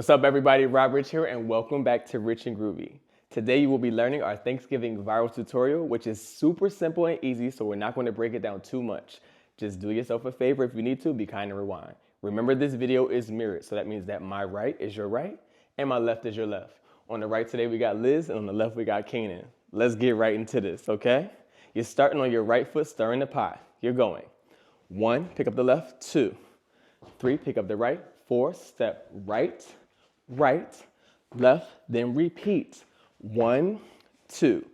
What's up, everybody? Rob Rich here, and welcome back to Rich and Groovy. Today you will be learning our Thanksgiving viral tutorial, which is super simple and easy, so we're not going to break it down too much. Just do yourself a favor if you need to, be kind and rewind. Remember, this video is mirrored, so that means that my right is your right and my left is your left. On the right today we got Liz, and on the left we got Kanan. Let's get right into this, okay? You're starting on your right foot, stirring the pot. You're going 1, pick up the left, 2, 3, pick up the right, 4, step right, right, left, then repeat. 1, 2,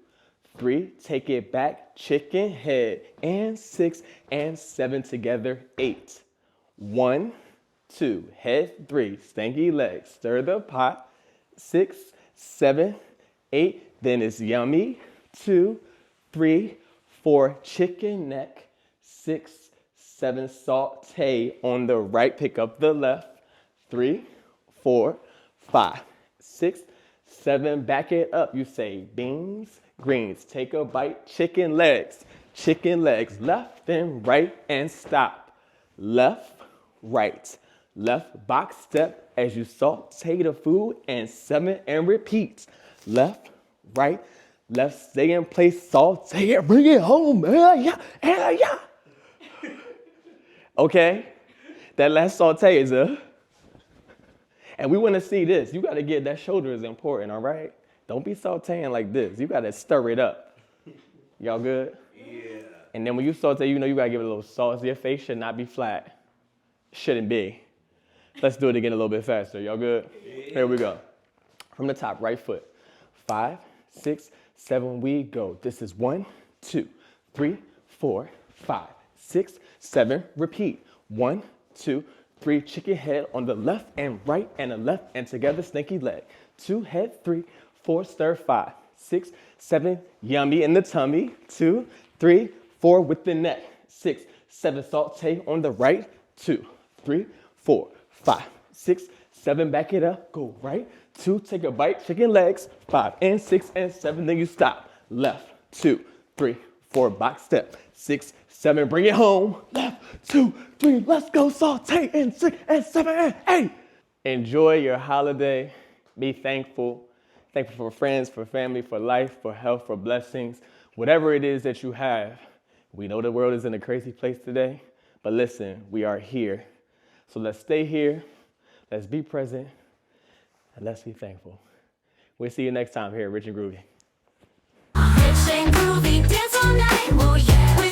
3, take it back, chicken head, and 6 and 7 together, 8. 1, 2, head, 3, stanky legs, stir the pot, 6, 7, 8, then it's yummy, 2, 3, 4, chicken neck, 6, 7, saute on the right, pick up the left, 3, 4, 5, 6, 7, back it up. You say beans, greens, take a bite, chicken legs, left and right and stop. Left, right, left, box step as you saute the food and 7 and repeat. Left, right, left, stay in place, saute it, bring it home, yeah. Okay, that last saute is and we want to see this. You got to get that shoulder is important, all right? Don't be sauteing like this. You got to stir it up. Y'all good? Yeah. And then when you saute, you know you got to give it a little sauce. Your face should not be flat. Shouldn't be. Let's do it again a little bit faster. Y'all good? Yeah. Here we go. From the top, right foot. 5, 6, 7, we go. This is 1, 2, 3, 4, 5, 6, 7. Repeat. 1, 2, 3, chicken head on the left and right and the left and together, stinky leg. 2, head, 3, 4, stir, 5, 6, 7, yummy in the tummy. 2, 3, 4 with the neck. 6, 7, saute on the right. 2, 3, 4, 5, 6, 7, back it up. Go right. 2, take a bite, chicken legs. 5 and 6 and 7, then you stop. Left, 2, 3, 4, box step. 6, 7, bring it home. Left, 2, 3, let's go, saute, and 6 and 7 and 8. Enjoy your holiday. Be thankful. Thankful for friends, for family, for life, for health, for blessings. Whatever it is that you have. We know the world is in a crazy place today, but listen, we are here. So let's stay here. Let's be present, and let's be thankful. We'll see you next time here at Rich and Groovy. Rich and Groovy, dance all night, oh yeah.